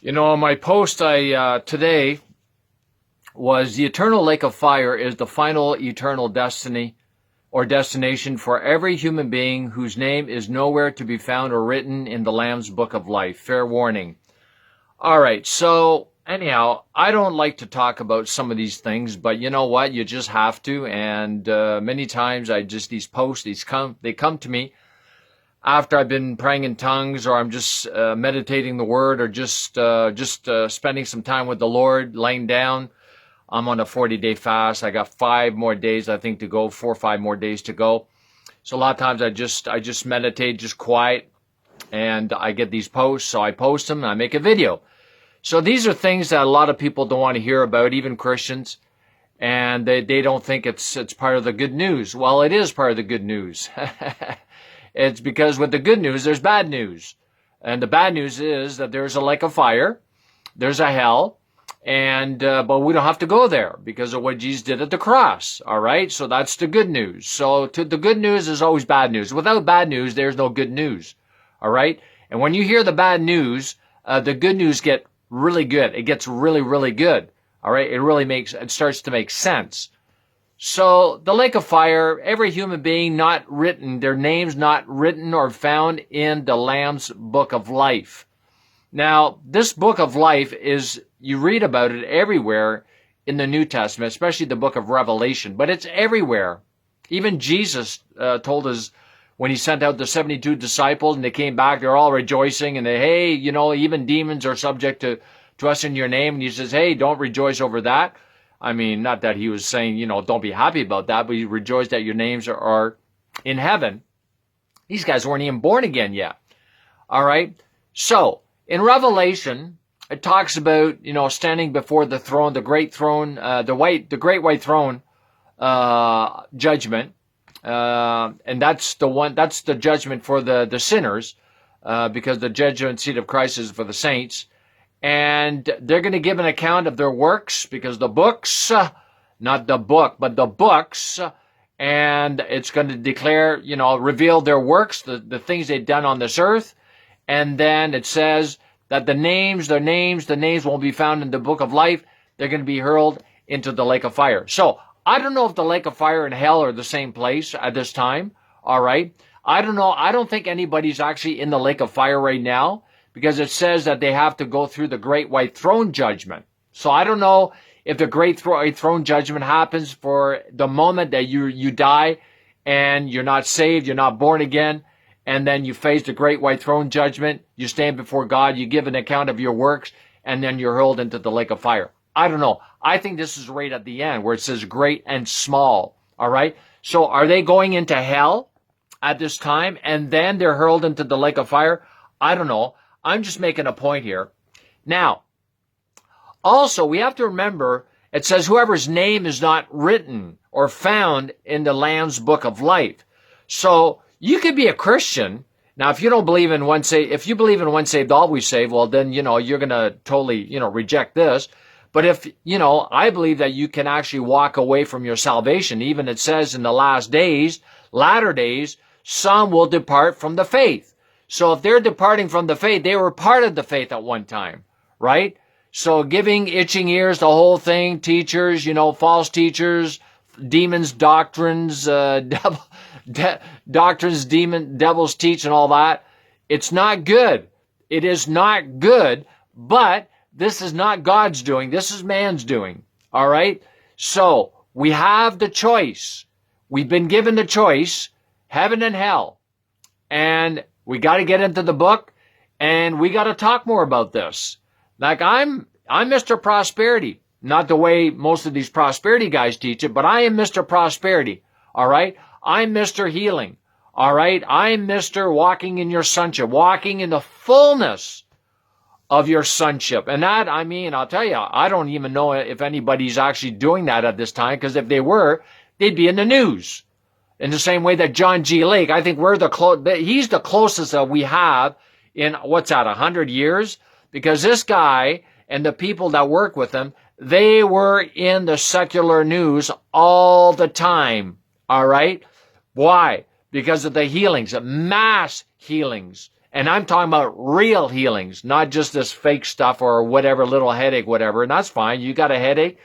My post today was the eternal lake of fire is the final eternal destiny or destination for every human being whose name is nowhere to be found or written in the Lamb's book of life. Fair warning. All right. So anyhow, I don't like to talk about some of these things, but you know what? You just have to. And many times these posts, they come to me after I've been praying in tongues, or I'm just meditating the word, or just spending some time with the Lord, laying down. I'm on a 40-day fast. I got 5 more days, I think, to go, 4 or 5 more days to go. So a lot of times I just meditate, just quiet, and I get these posts. So I post them and I make a video. So these are things that a lot of people don't want to hear about, even Christians, and they don't think it's part of the good news. Well, it is part of the good news. It's because with the good news, there's bad news. And the bad news is that there's a lake of fire, there's a hell, and but we don't have to go there because of what Jesus did at the cross. All right? So that's the good news. So the good news is always bad news. Without bad news, there's no good news. All right? And when you hear the bad news, the good news get really good. It gets really, really good. All right? It starts to make sense. So the lake of fire, every human being not written, their names not written or found in the Lamb's book of life. Now, this book of life you read about it everywhere in the New Testament, especially the book of Revelation, but it's everywhere. Even Jesus told us when he sent out the 72 disciples and they came back, they're all rejoicing and hey, even demons are subject to us in your name. And he says, hey, don't rejoice over that. I mean, not that he was saying, don't be happy about that, but he rejoiced that your names are in heaven. These guys weren't even born again yet. All right. So in Revelation, it talks about, standing before the throne, the great throne, the great white throne, judgment. And that's the judgment for the sinners, because the judgment seat of Christ is for the saints. And they're going to give an account of their works, because the books, not the book, but the books, and it's going to declare, reveal their works, the things they've done on this earth. And then it says that the names won't be found in the book of life. They're going to be hurled into the lake of fire. So I don't know if the lake of fire and hell are the same place at this time. All right. I don't know. I don't think anybody's actually in the lake of fire right now, because it says that they have to go through the great white throne judgment. So I don't know if the great white throne judgment happens for the moment that you die and you're not saved, you're not born again, and then you face the great white throne judgment, you stand before God, you give an account of your works, and then you're hurled into the lake of fire. I don't know. I think this is right at the end where it says great and small. All right? So are they going into hell at this time and then they're hurled into the lake of fire? I don't know. I'm just making a point here. Now, also, we have to remember, it says whoever's name is not written or found in the Lamb's book of life. So you could be a Christian. Now, if you don't believe in if you believe in once saved, always saved, well, then, you're going to totally, reject this. But if, I believe that you can actually walk away from your salvation. Even it says in the latter days, some will depart from the faith. So if they're departing from the faith, they were part of the faith at one time, right? So giving itching ears, the whole thing, teachers, false teachers, demons, doctrines, doctrines, devils teach and all that. It's not good. It is not good, but this is not God's doing. This is man's doing, all right? So we have the choice. We've been given the choice, heaven and hell. And we got to get into the book, and we got to talk more about this. Like I'm Mr. Prosperity, not the way most of these prosperity guys teach it, but I am Mr. Prosperity. All right. I'm Mr. Healing. All right. I'm Mr. Walking in your sonship, walking in the fullness of your sonship. And that, I'll tell you, I don't even know if anybody's actually doing that at this time, because if they were, they'd be in the news. In the same way that John G. Lake, I think he's the closest that we have in, 100 years? Because this guy and the people that work with him, they were in the secular news all the time. All right? Why? Because of the healings, mass healings And I'm talking about real healings, not just this fake stuff or whatever, little headache, whatever. And that's fine. You got a headache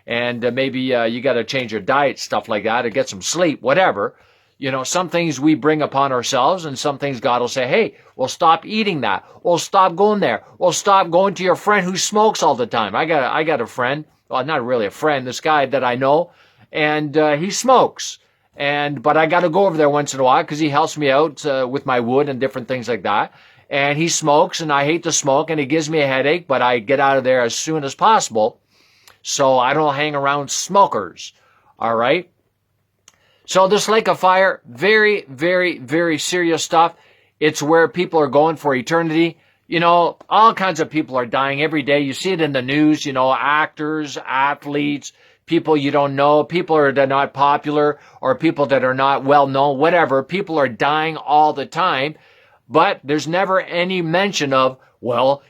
and maybe you got to change your diet, stuff like that, or get some sleep, whatever. You know, some things we bring upon ourselves, and some things God will say, hey, well, stop eating that. Well, stop going there. Well, stop going to your friend who smokes all the time. I got a friend, well, not really a friend, this guy that I know, and he smokes. But I got to go over there once in a while because he helps me out with my wood and different things like that. And he smokes, and I hate to smoke, and it gives me a headache, but I get out of there as soon as possible. So I don't hang around smokers. All right. So this lake of fire, very, very, very serious stuff. It's where people are going for eternity. You know, all kinds of people are dying every day. You see it in the news, you know, actors, athletes, people you don't know, people that are not popular, or people that are not well known, whatever. People are dying all the time. But there's never any mention of, well,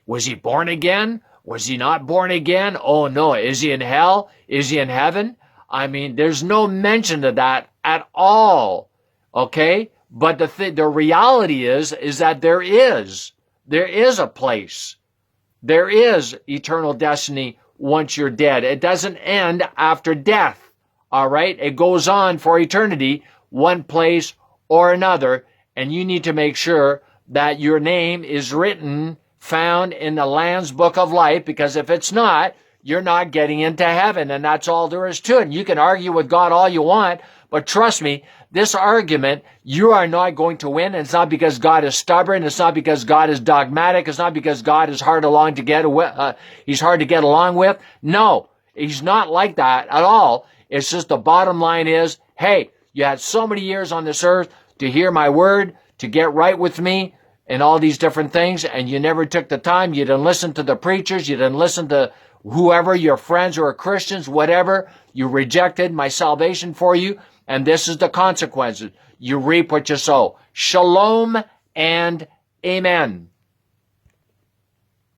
was he born again? Was he not born again? Oh no, is he in hell? Is he in heaven? I mean, there's no mention of that at all, okay? But the reality is that there is a place. There is eternal destiny once you're dead. It doesn't end after death, all right? It goes on for eternity, one place or another, and you need to make sure that your name is written, found in the Lamb's Book of Life, because if it's not, you're not getting into heaven, and that's all there is to it. And you can argue with God all you want, but trust me, this argument, you are not going to win. And it's not because God is stubborn. It's not because God is dogmatic. It's not because God is hard to get along with. No, he's not like that at all. It's just the bottom line is, hey, you had so many years on this earth to hear my word, to get right with me, and all these different things, and you never took the time. You didn't listen to the preachers. You didn't listen to whoever, your friends who are Christians, whatever. You rejected my salvation for you, and this is the consequences. You reap what you sow. Shalom and amen.